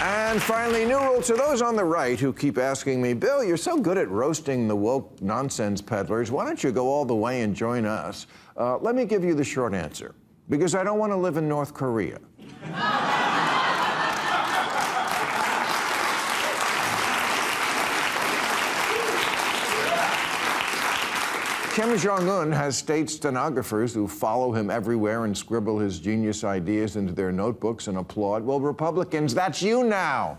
And finally, new rule to those on the right who keep asking me, Bill, you're so good at roasting the woke nonsense peddlers. Why don't you go all the way and join us? Let me give you the short answer. Because I don't want to live in North Korea. Kim Jong-un has state stenographers who follow him everywhere and scribble his genius ideas into their notebooks and applaud. Well, Republicans, that's you now.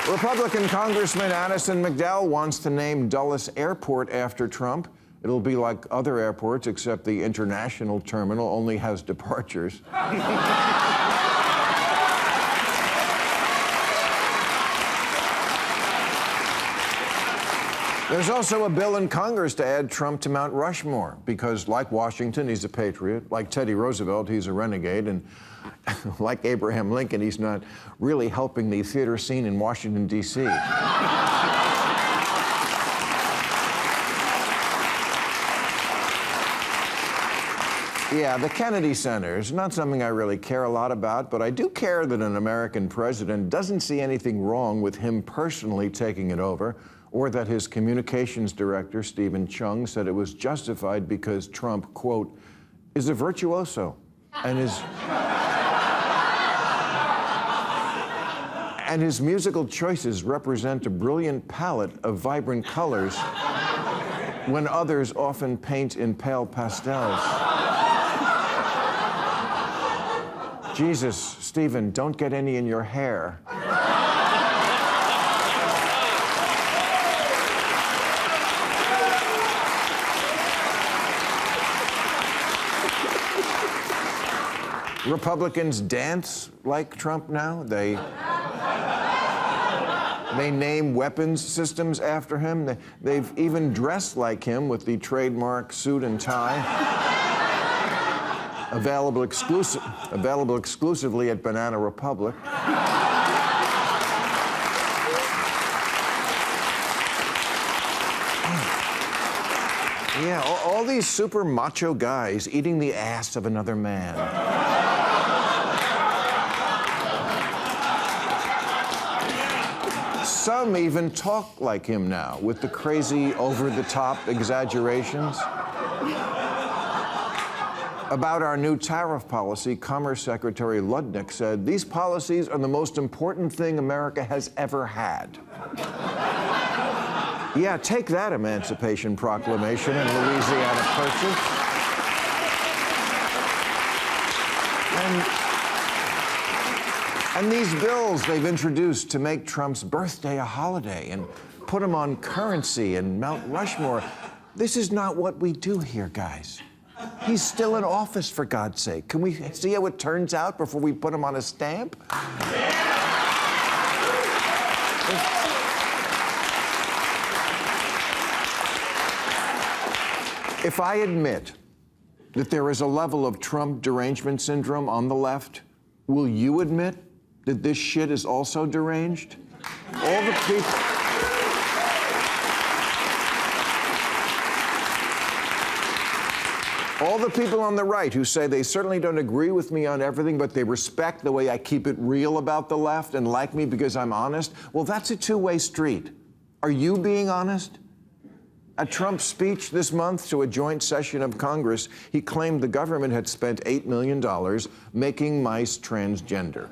Republican Congressman Addison McDowell wants to name Dulles Airport after Trump. It'll be like other airports, except the international terminal only has departures. There's also a bill in Congress to add Trump to Mount Rushmore, because like Washington, he's a patriot, like Teddy Roosevelt, he's a renegade, and like Abraham Lincoln, he's not really helping the theater scene in Washington, D.C. Yeah, the Kennedy Center is not something I really care a lot about, but I do care that an American president doesn't see anything wrong with him personally taking it over, or that his communications director, Stephen Chung, said it was justified because Trump, quote, is a virtuoso and his musical choices represent a brilliant palette of vibrant colors when others often paint in pale pastels. Jesus, Stephen, don't get any in your hair. Republicans dance like Trump now. They name weapons systems after him. They've even dressed like him with the trademark suit and tie. Available exclusively at Banana Republic. Yeah, all these super macho guys eating the ass of another man. Some even talk like him now, with the crazy, over-the-top exaggerations. About our new tariff policy, Commerce Secretary Ludnick said, "These policies are the most important thing America has ever had." Yeah, take that, Emancipation Proclamation and Louisiana Purchase. And these bills they've introduced to make Trump's birthday a holiday and put him on currency and Mount Rushmore. This is not what we do here, guys. He's still in office, for God's sake. Can we see how it turns out before we put him on a stamp? If I admit that there is a level of Trump derangement syndrome on the left, will you admit that this shit is also deranged? All the people... All the people on the right who say they certainly don't agree with me on everything, but they respect the way I keep it real about the left and like me because I'm honest, well, that's a two-way street. Are you being honest? At Trump's speech this month to a joint session of Congress, he claimed the government had spent $8 million making mice transgender.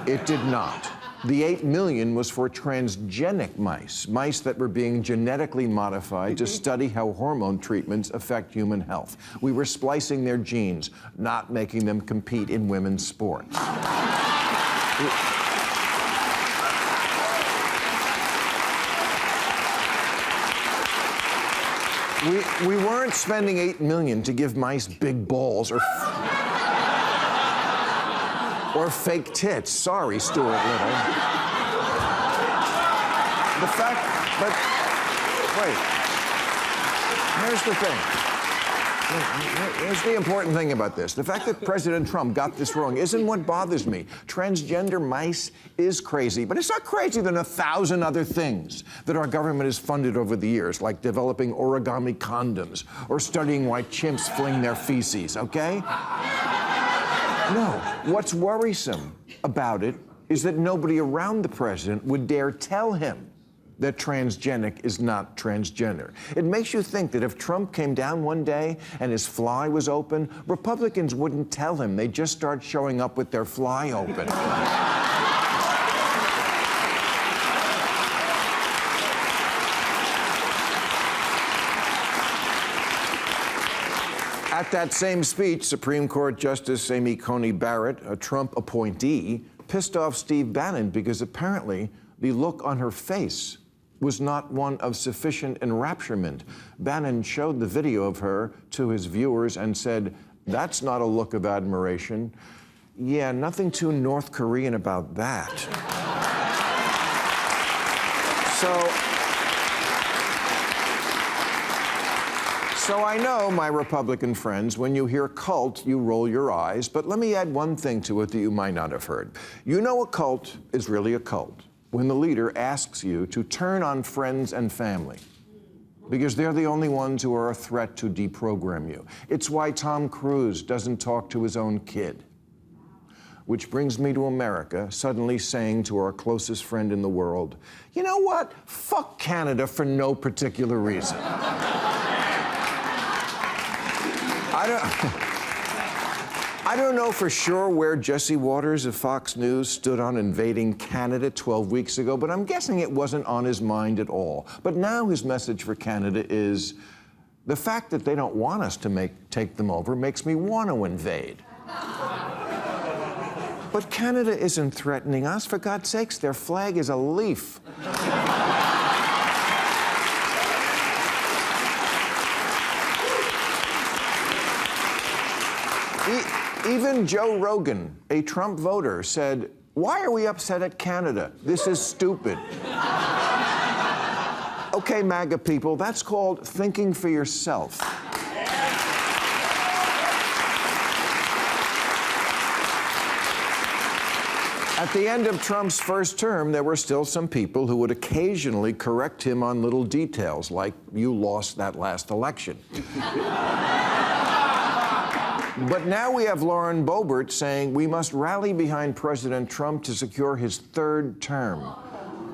It did not. The $8 million was for transgenic mice, mice that were being genetically modified to study how hormone treatments affect human health. We were splicing their genes, not making them compete in women's sports. We weren't spending $8 million to give mice big balls or fake tits. Sorry, Stuart Little. The fact, but wait, here's the thing. Here's the important thing about this. The fact that President Trump got this wrong isn't what bothers me. Transgender mice is crazy, but it's not crazier than 1,000 other things that our government has funded over the years, like developing origami condoms or studying why chimps fling their feces, okay? No, what's worrisome about it is that nobody around the president would dare tell him that transgenic is not transgender. It makes you think that if Trump came down one day and his fly was open, Republicans wouldn't tell him. They'd just start showing up with their fly open. At that same speech, Supreme Court Justice Amy Coney Barrett, a Trump appointee, pissed off Steve Bannon because apparently the look on her face was not one of sufficient enrapturement. Bannon showed the video of her to his viewers and said, "That's not a look of admiration." Yeah, nothing too North Korean about that. So I know, my Republican friends, when you hear cult, you roll your eyes, but let me add one thing to it that you might not have heard. You know a cult is really a cult when the leader asks you to turn on friends and family, because they're the only ones who are a threat to deprogram you. It's why Tom Cruise doesn't talk to his own kid. Which brings me to America suddenly saying to our closest friend in the world, you know what? Fuck Canada for no particular reason. I don't know for sure where Jesse Waters of Fox News stood on invading Canada 12 weeks ago, but I'm guessing it wasn't on his mind at all. But now his message for Canada is, the fact that they don't want us to take them over makes me want to invade. But Canada isn't threatening us. For God's sakes, their flag is a leaf. Even Joe Rogan, a Trump voter, said, "Why are we upset at Canada? This is stupid." Okay, MAGA people, that's called thinking for yourself. At the end of Trump's first term, there were still some people who would occasionally correct him on little details, like, you lost that last election. But now we have Lauren Boebert saying we must rally behind President Trump to secure his third term,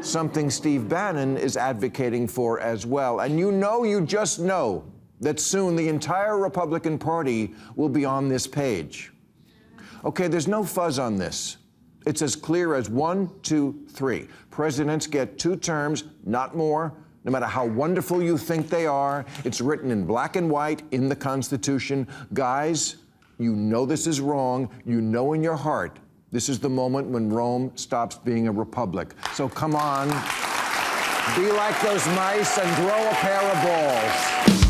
something Steve Bannon is advocating for as well. And you just know that soon the entire Republican Party will be on this page. Okay, there's no fuzz on this. It's as clear as 1, 2, 3. Presidents get 2 terms, not more. No matter how wonderful you think they are, it's written in black and white in the Constitution. Guys, you know this is wrong. You know in your heart this is the moment when Rome stops being a republic. So come on, be like those mice and grow a pair of balls.